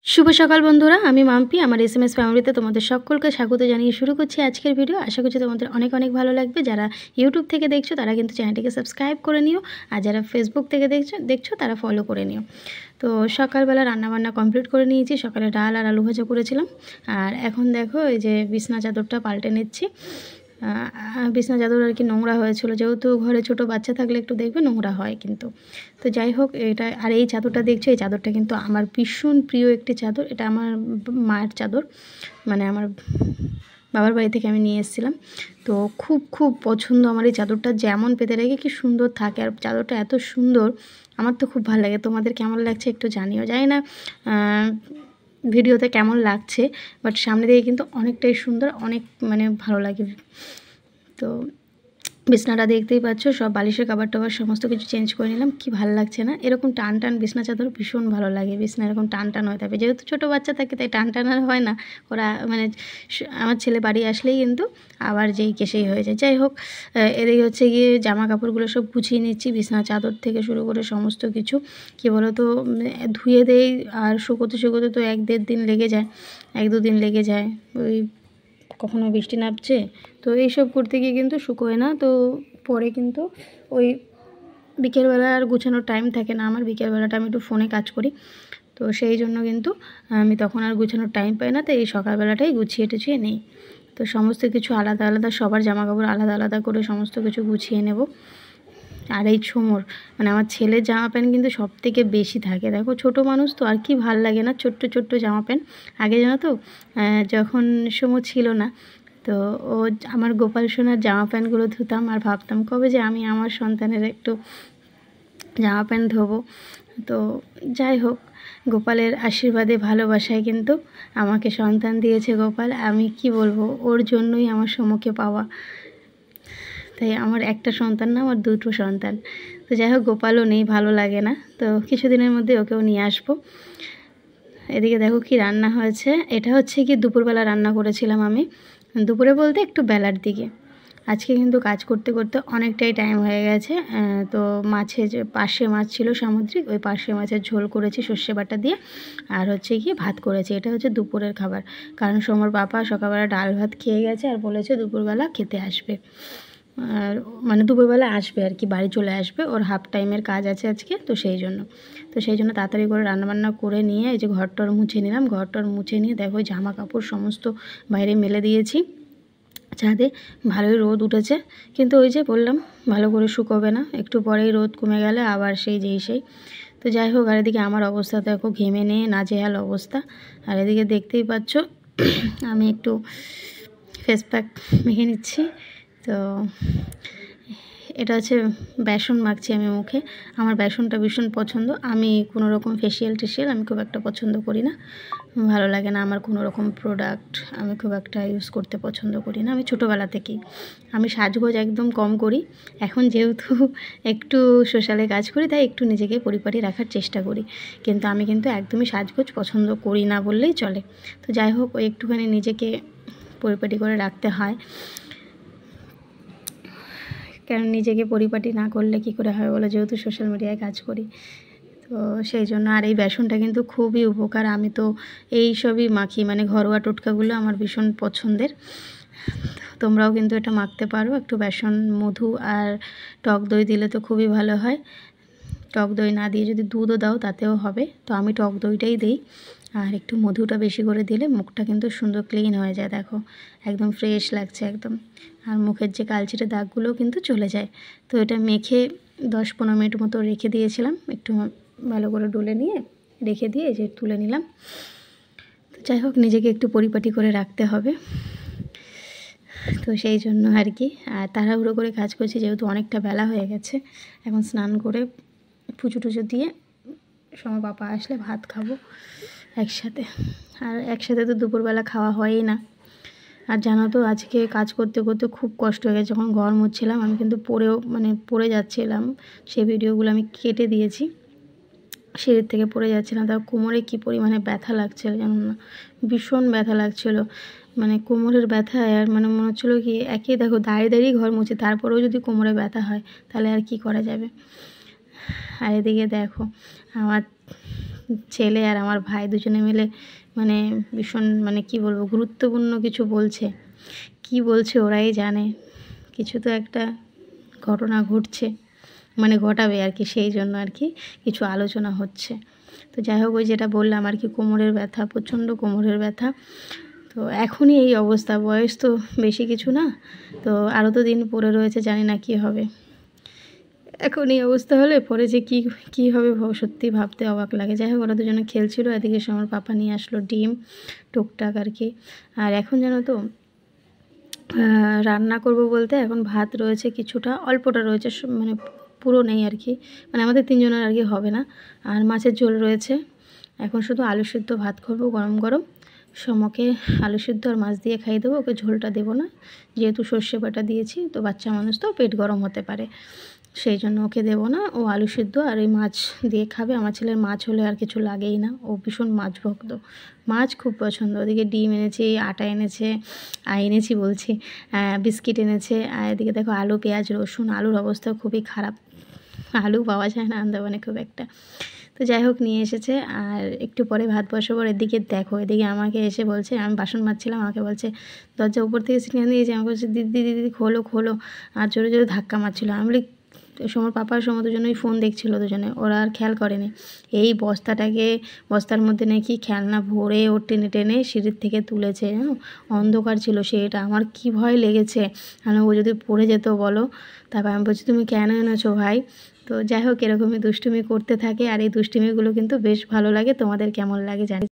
शुभ सकाल बंधुरा आमी माम्पी आमार एसएमएस फैमिलीते तोमादेर सकलके स्वागत जानिए शुरू करछि आजकेर भिडियो। आशा करछि तोमादेर अनेक अनेक भालो लागबे। जारा यूट्यूब थेके देखछो तारा किन्तु चैनलटिके सबस्क्राइब करे निओ और जारा फेसबुक थेके देखछो तारा फलो करे निओ। तो सकालबेला रान्नाबान्ना कमप्लीट करे निएछि। सकाले डाल और आलू भाजा करेछिलाम और एखन देखो एई जे बिछना चादरटा पाल्टे निচ্ছি। बिछना चादर और कि নোংরা হয়েছিল যেহেতু ঘরে ছোট বাচ্চা থাকলে একটু দেখবে নোংরা হয় কিন্তু। তো যাই হোক এটা আর এই চাদরটা দেখছো এই চাদরটা কিন্তু আমার ভীষণ প্রিয় একটি চাদর। এটা আমার মায়ের চাদর, মানে আমার বাবার বাড়ি থেকে আমি নিয়ে এসেছিলাম। তো খুব খুব পছন্দ আমার এই চাদরটা, যেমন পেতে রেখে কি সুন্দর থাকে আর চাদরটা এত সুন্দর, আমার তো খুব ভালো লাগে। তোমাদের কেমন লাগছে একটু জানিও। জানি না ভিডিওতে কেমন লাগছে, বাট সামনে থেকে কিন্তু অনেকটাই সুন্দর, অনেক মানে ভালো লাগে। তো বিছনাটা দেখতেই পাচ্ছ, সব বালিশের কভার টভার সমস্ত কিছু চেঞ্জ করে নিলাম। কি ভালো লাগছে না? এরকম টান টান বিছনা চাদর ভীষণ ভালো লাগে। বিছনা এরকম টান টান হয়ে থাকে, যেহেতু ছোটো বাচ্চা থাকে তাই টান টান আর হয় না। ওরা মানে আমার ছেলে বাড়ি আসলেই কিন্তু আবার যেই কেসেই হয়ে যায়। যাই হোক, এদিকে হচ্ছে গিয়ে জামা কাপড়গুলো সব গুছিয়ে নিচ্ছি, বিছনা চাদর থেকে শুরু করে সমস্ত কিছু। কী বলো তো, ধুয়ে দেই আর শুকোতে শুকোতে তো 1-1.5 দিন লেগে যায়, 1-2 দিন লেগে যায়। ওই কখনো বৃষ্টি নামছে তো এইসব করতে গিয়ে কিন্তু শুকোয় না। তো পরে কিন্তু ওই বিকেলবেলা আর গুছানোর টাইম থাকে না আমার। বিকেলবেলাটা আমি একটু ফোনে কাজ করি, তো সেই জন্য কিন্তু আমি তখন আর গুছানোর টাইম পাই না। তো এই সকালবেলাটাই গুছিয়ে টুছিয়ে নিই। তো সমস্ত কিছু আলাদা আলাদা, সবার জামা কাপড় আলাদা আলাদা করে সমস্ত কিছু গুছিয়ে নেব। আর এই ছোমর, মানে আমার ছেলের জামা প্যান্ট কিন্তু সব থেকে বেশি থাকে। দেখো ছোটো মানুষ তো আর কি ভাল লাগে না ছোট্ট ছোট্ট জামা প্যান্ট। আগে জানো তো, যখন সময় ছিল না, তো ও আমার গোপাল সোনার জামা প্যান্টগুলো ধুতাম আর ভাবতাম কবে যে আমি আমার সন্তানের একটু জামা প্যান্ট ধোবো। তো যাই হোক, গোপালের আশীর্বাদে ভালোবাসায় কিন্তু আমাকে সন্তান দিয়েছে গোপাল। আমি কি বলবো, ওর জন্যই আমার সমুখে পাওয়া। তাই আমার একটা সন্তান না, আমার 2টো সন্তান। তো যাই হোক, গোপালও নেই, ভালো লাগে না। তো কিছুদিনের মধ্যে ওকেও নিয়ে আসবো। এদিকে দেখো কি রান্না হয়েছে। এটা হচ্ছে কি দুপুরবেলা রান্না করেছিলাম আমি। দুপুরে বলতে একটু বেলার দিকে। আজকে কিন্তু কাজ করতে করতে অনেকটাই টাইম হয়ে গেছে। তো মাছের যে পার্শে মাছ ছিল সামুদ্রিক, ওই পার্শে মাছের ঝোল করেছি সর্ষে বাটা দিয়ে, আর হচ্ছে গিয়ে ভাত করেছি। এটা হচ্ছে দুপুরের খাবার, কারণ সোমর পাপা সকালবেলা ডাল ভাত খেয়ে গেছে আর বলেছে দুপুরবেলা খেতে আসবে। আর মানে দুপুরবেলা আসবে আর কি, বাড়ি চলে আসবে, ওর হাফ টাইমের কাজ আছে আজকে। তো সেই জন্য তাড়াতাড়ি করে রান্নাবান্না করে নিয়ে এই যে ঘরটর মুছে নিলাম। ঘরটর মুছে নিয়ে দেখো জামা কাপড় সমস্ত বাইরে মেলে দিয়েছি ছাদে। ভালোই রোদ উঠেছে, কিন্তু ওই যে বললাম ভালো করে শুকোবে না, একটু পরেই রোদ কমে গেলে আবার সেই। তো যাই হোক, আর এদিকে আমার অবস্থা দেখো, ঘেমে নিয়ে নাজেহাল অবস্থা। আর এদিকে দেখতেই পাচ্ছ আমি একটু ফেস প্যাক মেখে নিচ্ছি। তো এটা হচ্ছে বেসন মাখছি আমি মুখে। আমার বেসনটা ভীষণ পছন্দ। আমি কোনো রকম ফেসিয়াল টেসিয়াল আমি খুব একটা পছন্দ করি না, ভালো লাগে না আমার কোনো রকম প্রোডাক্ট আমি খুব একটা ইউজ করতে পছন্দ করি না। আমি ছোটোবেলা থেকেই আমি সাজগোজ একদম কম করি। এখন যেহেতু একটু সোশ্যালে কাজ করি তাই একটু নিজেকে পরিপাটি রাখার চেষ্টা করি, কিন্তু আমি কিন্তু একদমই সাজগোজ পছন্দ করি না বললেই চলে। তো যাই হোক, ওই একটুখানি নিজেকে পরিপাটি করে রাখতে হয়, কারণ নিজেকে পরিপাটি না করলে কি করে হয় বলো, যেহেতু সোশ্যাল মিডিয়ায় কাজ করি। তো সেই জন্য। আর এই বেসনটা কিন্তু খুবই উপকার। আমি তো এই সবই মাখি, মানে ঘরোয়া টোটকাগুলো আমার ভীষণ পছন্দের। তোমরাও কিন্তু এটা মাখতে পারো। একটু বেসন, মধু আর টক দই দিলে তো খুবই ভালো হয়। টক দই না দিয়ে যদি দুধও দাও তাতেও হবে। তো আমি টক দইটাই দিই, আর একটু মধুটা বেশি করে দিলে মুখটা কিন্তু সুন্দর ক্লিন হয়ে যায়। দেখো একদম ফ্রেশ লাগছে একদম, আর মুখের যে কালচিটে দাগগুলোও কিন্তু চলে যায়। তো এটা মেখে 10-15 মিনিট মতো রেখে দিয়েছিলাম, একটু ভালো করে ডলে নিয়ে রেখে দিয়ে এই যে তুলে নিলাম। তো যাই হোক, নিজেকে একটু পরিপাটি করে রাখতে হবে, তো সেই জন্য আর কি। আর তাড়াহুড়ো করে কাজ করছি যেহেতু অনেকটা বেলা হয়ে গেছে। এখন স্নান করে পুজো টুজো দিয়ে সময় পাপা আসলে ভাত খাবো একসাথে। আর একসাথে তো দুপুরবেলা খাওয়া হয়ই না। আর জানো তো, আজকে কাজ করতে করতে খুব কষ্ট হয়ে গেছে। যখন ঘর মুছছিলাম আমি কিন্তু পড়ে যাচ্ছিলাম, সেই ভিডিওগুলো আমি কেটে দিয়েছি। সিঁড়ির থেকে পড়ে যাচ্ছিলাম, তার কোমরে কী পরিমাণে ব্যথা লাগছিল জানো না, ভীষণ ব্যথা লাগছিল। মানে কোমরের ব্যথায় আর মানে মনে হচ্ছিলো কি, একই দেখো দাঁড়িয়ে ঘর মুছে, তারপরেও যদি কোমরে ব্যথা হয় তাহলে আর কি করা যাবে। আর এদিকে দেখো আমার ছেলে আর আমার ভাই দুজনে মিলে মানে ভীষণ মানে কি বলবো গুরুত্বপূর্ণ কিছু বলছে। কি বলছে ওরাই জানে, কিছু তো একটা ঘটনা ঘটছে, মানে ঘটাবে আর কি, সেই জন্য আর কি কিছু আলোচনা হচ্ছে। তো যাই হোক, ওই যেটা বললাম আর কি, কোমরের ব্যথা, প্রচণ্ড কোমরের ব্যথা। তো এখনই এই অবস্থা, বয়স তো বেশি কিছু না, তো আরও তো দিন পড়ে রয়েছে, জানি না কী হবে। এখন এই অবস্থা হলে পরে যে কী হবে সত্যি ভাবতে অবাক লাগে। যাই হোক, ওরা দুজনে খেলছিল, এদিকে আমার পাপা নিয়ে আসলো ডিম টুকটাক আর কি। আর এখন জানো তো রান্না করব বলতে এখন ভাত রয়েছে কিছুটা, অল্পটা রয়েছে, মানে পুরো নেই আর কি, মানে আমাদের তিনজনের আর কি হবে না। আর মাছের ঝোল রয়েছে, এখন শুধু আলু সিদ্ধ ভাত করবো গরম গরম। সমকে আলু সিদ্ধ আর মাছ দিয়ে খাইয়ে দেবো, ওকে ঝোলটা দেবো না, যেহেতু সর্ষে বাটা দিয়েছি, তো বাচ্চা মানুষ তো পেট গরম হতে পারে, সেই জন্য ওকে দেবো না। ও আলু সিদ্ধ আর এই মাছ দিয়ে খাবে। আমার ছেলের মাছ হলে আর কিছু লাগেই না, ও ভীষণ মাছ ভক্ত, মাছ খুব পছন্দ। ওদিকে ডিম এনেছি, আটা এনেছে, এনেছি বলছি, বিস্কিট এনেছে। আর এদিকে দেখো আলু, পেঁয়াজ, রসুন, আলুর অবস্থা খুবই খারাপ, আলু পাওয়া যায় না আন্দামানে খুব একটা। তো যাই হোক নিয়ে এসেছে, আর একটু পরে ভাত বসাবো। এদিকে দেখো, এদিকে আমাকে এসে বলছে, আমি বাসন মাজছিলাম, আমাকে বলছে দরজা উপর থেকে সিগন্যাল দিয়েছে, আমাকে বলছে দিদি দিদি দিদি খোলো খোলো, আর জোরে জোরে ধাক্কা মারছিলো। আমি বলি, সময় পাপার সময় দুজনেই ফোন দেখছিল, দুজনে, ওরা আর খেয়াল করেনি। এই বস্তার মধ্যে নাকি খেলনা ভরে ও টেনে টেনে সিঁড়ির থেকে তুলেছে, অন্ধকার ছিল সেটা। আমার কি ভয় লেগেছে, ও যদি পড়ে যেত বলো। তারপর আমি বলছি তুমি কেন এনেছো ভাই। তো যাই হোক, এরকমই দুষ্টুমি করতে থাকে, আর এই দুষ্টুমিগুলো কিন্তু বেশ ভালো লাগে। তোমাদের কেমন লাগে জানি।